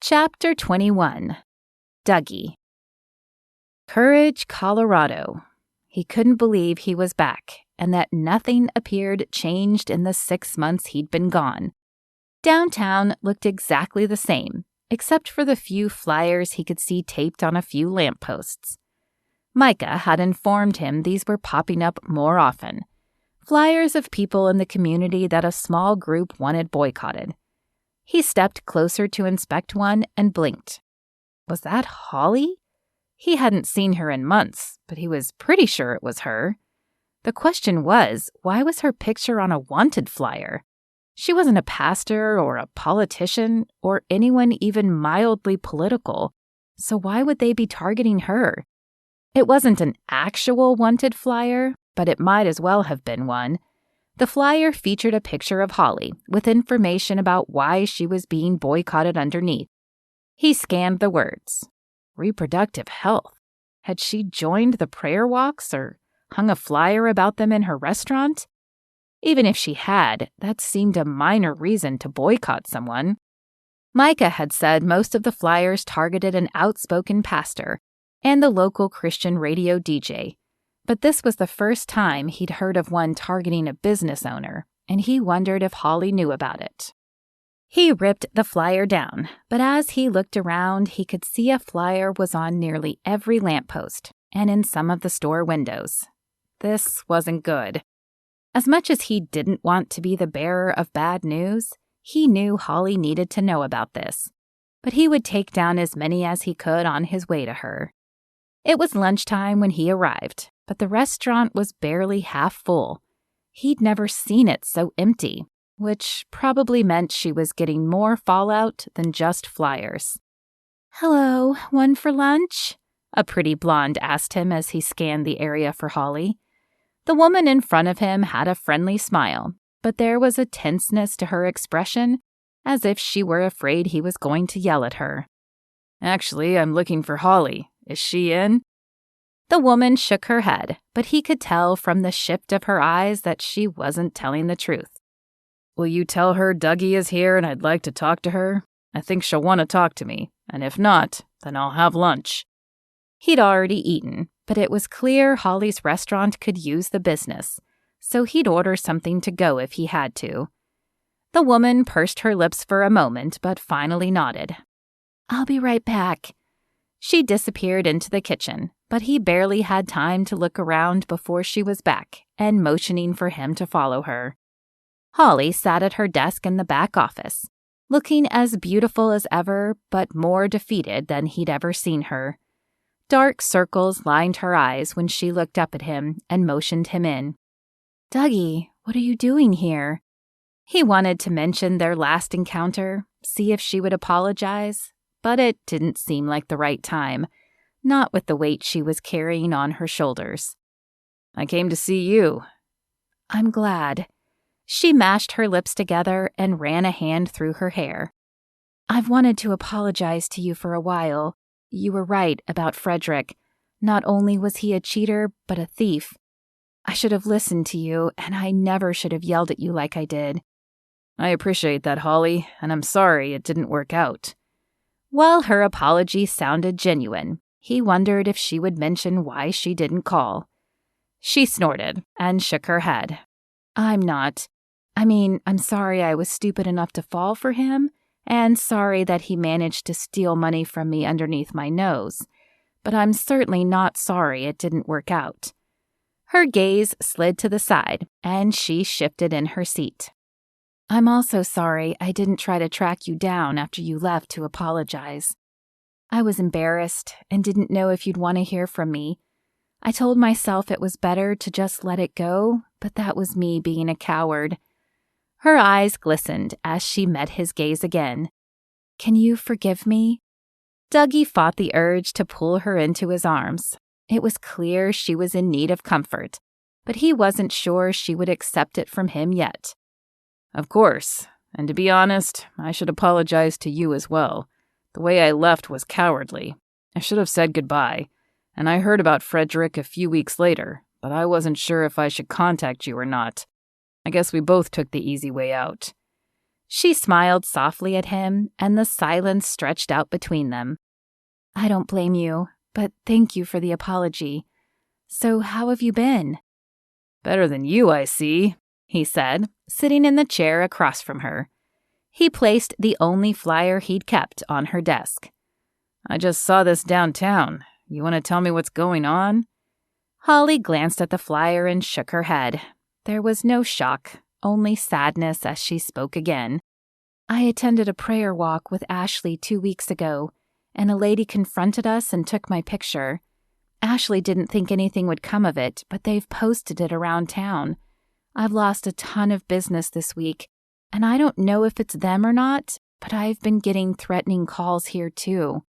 Chapter 21. Dougie. Courage, Colorado. He couldn't believe he was back, and that nothing appeared changed in the 6 months he'd been gone. Downtown looked exactly the same, except for the few flyers he could see taped on a few lampposts. Micah had informed him these were popping up more often. Flyers of people in the community that a small group wanted boycotted. He stepped closer to inspect one and blinked. Was that Holly? He hadn't seen her in months, but he was pretty sure it was her. The question was, why was her picture on a wanted flyer? She wasn't a pastor or a politician or anyone even mildly political, so why would they be targeting her? It wasn't an actual wanted flyer, but it might as well have been one. The flyer featured a picture of Holly with information about why she was being boycotted underneath. He scanned the words. Reproductive health. Had she joined the prayer walks or hung a flyer about them in her restaurant? Even if she had, that seemed a minor reason to boycott someone. Micah had said most of the flyers targeted an outspoken pastor and the local Christian radio DJ. But this was the first time he'd heard of one targeting a business owner, and he wondered if Holly knew about it. He ripped the flyer down, but as he looked around, he could see a flyer was on nearly every lamppost and in some of the store windows. This wasn't good. As much as he didn't want to be the bearer of bad news, he knew Holly needed to know about this, but he would take down as many as he could on his way to her. It was lunchtime when he arrived, but the restaurant was barely half full. He'd never seen it so empty, which probably meant she was getting more fallout than just flyers. "Hello, one for lunch?" a pretty blonde asked him as he scanned the area for Holly. The woman in front of him had a friendly smile, but there was a tenseness to her expression, as if she were afraid he was going to yell at her. "Actually, I'm looking for Holly. Is she in?" The woman shook her head, but he could tell from the shift of her eyes that she wasn't telling the truth. "Will you tell her Dougie is here and I'd like to talk to her? I think she'll want to talk to me, and if not, then I'll have lunch." He'd already eaten, but it was clear Holly's restaurant could use the business, so he'd order something to go if he had to. The woman pursed her lips for a moment, but finally nodded. "I'll be right back." She disappeared into the kitchen, but he barely had time to look around before she was back and motioning for him to follow her. Holly sat at her desk in the back office, looking as beautiful as ever, but more defeated than he'd ever seen her. Dark circles lined her eyes when she looked up at him and motioned him in. "Dougie, what are you doing here?" He wanted to mention their last encounter, see if she would apologize, but it didn't seem like the right time, not with the weight she was carrying on her shoulders. "I came to see you." "I'm glad." She mashed her lips together and ran a hand through her hair. "I've wanted to apologize to you for a while. You were right about Frederick. Not only was he a cheater, but a thief. I should have listened to you, and I never should have yelled at you like I did." "I appreciate that, Holly, and I'm sorry it didn't work out." While her apology sounded genuine, he wondered if she would mention why she didn't call. She snorted and shook her head. I'm sorry I was stupid enough to fall for him, and sorry that he managed to steal money from me underneath my nose. But I'm certainly not sorry it didn't work out." Her gaze slid to the side, and she shifted in her seat. "I'm also sorry I didn't try to track you down after you left to apologize. I was embarrassed and didn't know if you'd want to hear from me. I told myself it was better to just let it go, but that was me being a coward." Her eyes glistened as she met his gaze again. "Can you forgive me?" Dougie fought the urge to pull her into his arms. It was clear she was in need of comfort, but he wasn't sure she would accept it from him yet. "Of course, and to be honest, I should apologize to you as well. The way I left was cowardly. I should have said goodbye, and I heard about Frederick a few weeks later, but I wasn't sure if I should contact you or not. I guess we both took the easy way out." She smiled softly at him, and the silence stretched out between them. I don't blame you, but thank you for the apology. So how have you been? Better than you, I see, he said, sitting in the chair across from her. He placed the only flyer he'd kept on her desk. I just saw this downtown. You want to tell me what's going on? Holly glanced at the flyer and shook her head. There was no shock, only sadness as she spoke again. I attended a prayer walk with Ashley 2 weeks ago, and a lady confronted us and took my picture. Ashley didn't think anything would come of it, but they've posted it around town. I've lost a ton of business this week, and I don't know if it's them or not, but I've been getting threatening calls here too.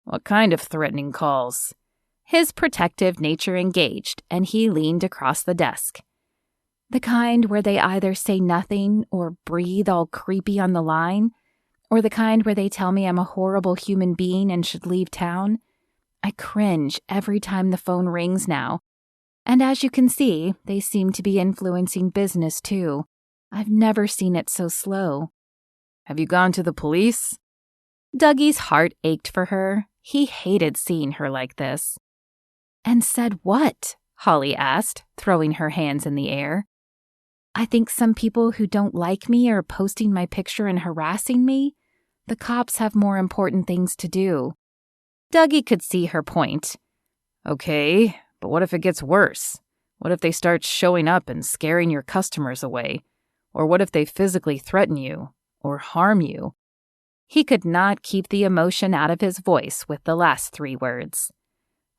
What kind of threatening calls? His protective nature engaged, and he leaned across the desk. The kind where they either say nothing or breathe all creepy on the line, or the kind where they tell me I'm a horrible human being and should leave town. I cringe every time the phone rings now. And as you can see, they seem to be influencing business too. I've never seen it so slow. Have you gone to the police? Dougie's heart ached for her. He hated seeing her like this. And said what? Holly asked, throwing her hands in the air. I think some people who don't like me are posting my picture and harassing me. The cops have more important things to do. Dougie could see her point. Okay, but what if it gets worse? What if they start showing up and scaring your customers away? Or what if they physically threaten you or harm you? He could not keep the emotion out of his voice with the last 3 words.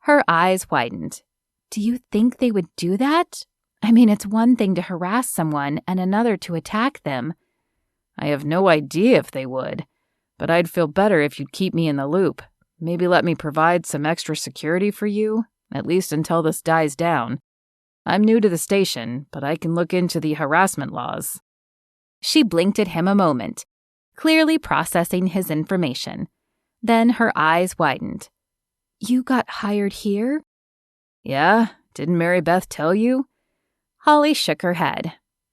Her eyes widened. Do you think they would do that? I mean, it's one thing to harass someone and another to attack them. I have no idea if they would, but I'd feel better if you'd keep me in the loop. Maybe let me provide some extra security for you, at least until this dies down. I'm new to the station, but I can look into the harassment laws. She blinked at him a moment, clearly processing his information. Then her eyes widened. You got hired here? Yeah? Didn't Mary Beth tell you? Holly shook her head.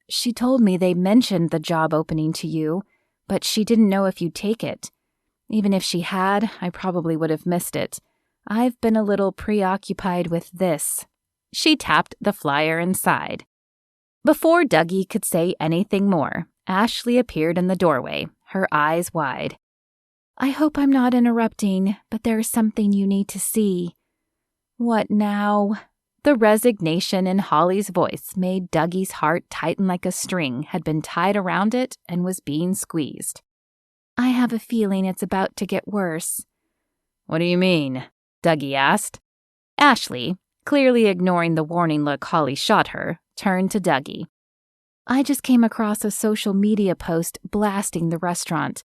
She told me they mentioned the job opening to you, but she didn't know if you'd take it. Even if she had, I probably would have missed it. I've been a little preoccupied with this. She tapped the flyer and sighed. Before Dougie could say anything more, Ashley appeared in the doorway, her eyes wide. I hope I'm not interrupting, but there's something you need to see. What now? The resignation in Holly's voice made Dougie's heart tighten like a string had been tied around it and was being squeezed. I have a feeling it's about to get worse. What do you mean? Dougie asked. Ashley, clearly ignoring the warning look Holly shot her, turned to Dougie. I just came across a social media post blasting the restaurant.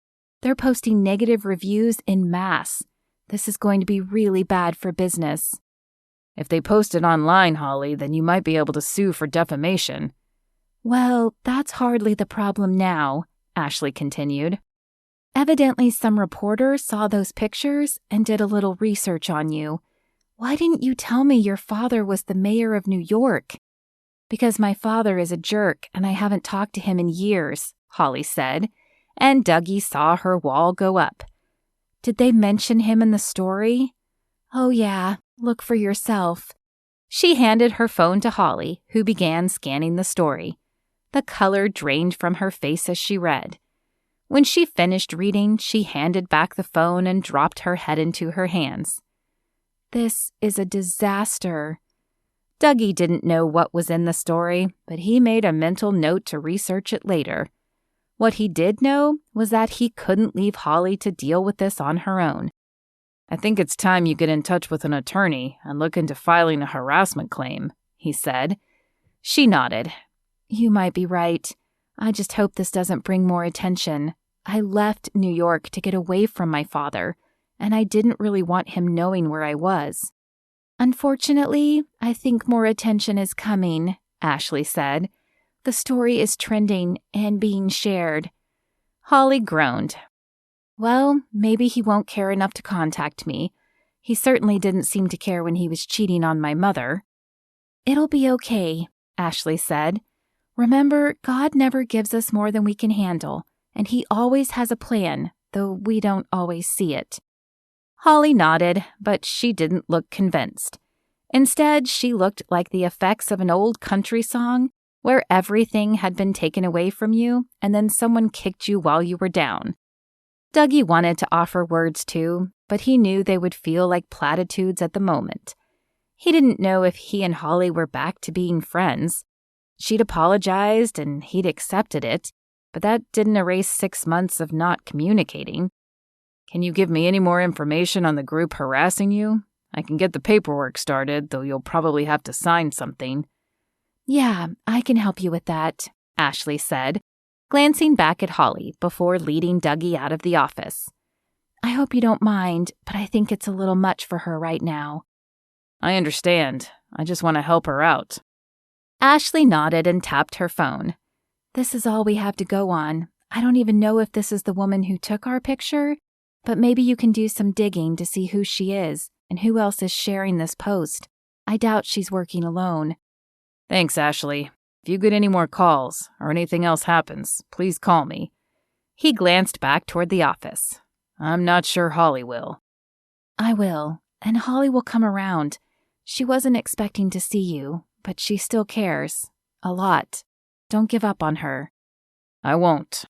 They're posting negative reviews en masse. This is going to be really bad for business. If they post it online, Holly, then you might be able to sue for defamation. Well, that's hardly the problem now, Ashley continued. Evidently, some reporter saw those pictures and did a little research on you. Why didn't you tell me your father was the mayor of New York? Because my father is a jerk and I haven't talked to him in years, Holly said, and Dougie saw her wall go up. Did they mention him in the story? Oh yeah, look for yourself. She handed her phone to Holly, who began scanning the story. The color drained from her face as she read. When she finished reading, she handed back the phone and dropped her head into her hands. This is a disaster. Dougie didn't know what was in the story, but he made a mental note to research it later. What he did know was that he couldn't leave Holly to deal with this on her own. I think it's time you get in touch with an attorney and look into filing a harassment claim, he said. She nodded. You might be right. I just hope this doesn't bring more attention. I left New York to get away from my father, and I didn't really want him knowing where I was. Unfortunately, I think more attention is coming, Ashley said. The story is trending and being shared. Holly groaned. Well, maybe he won't care enough to contact me. He certainly didn't seem to care when he was cheating on my mother. It'll be okay, Ashley said. Remember, God never gives us more than we can handle, and he always has a plan, though we don't always see it." Holly nodded, but she didn't look convinced. Instead, she looked like the effects of an old country song where everything had been taken away from you and then someone kicked you while you were down. Dougie wanted to offer words too, but he knew they would feel like platitudes at the moment. He didn't know if he and Holly were back to being friends. She'd apologized and he'd accepted it, but that didn't erase 6 months of not communicating. "Can you give me any more information on the group harassing you? I can get the paperwork started, though you'll probably have to sign something." "Yeah, I can help you with that," Ashley said, glancing back at Holly before leading Dougie out of the office. "I hope you don't mind, but I think it's a little much for her right now." "I understand. I just want to help her out." Ashley nodded and tapped her phone. "This is all we have to go on. I don't even know if this is the woman who took our picture, but maybe you can do some digging to see who she is and who else is sharing this post. I doubt she's working alone." "Thanks, Ashley. If you get any more calls or anything else happens, please call me." He glanced back toward the office. "I'm not sure Holly will." "I will, and Holly will come around. She wasn't expecting to see you, but she still cares. A lot. Don't give up on her." "I won't."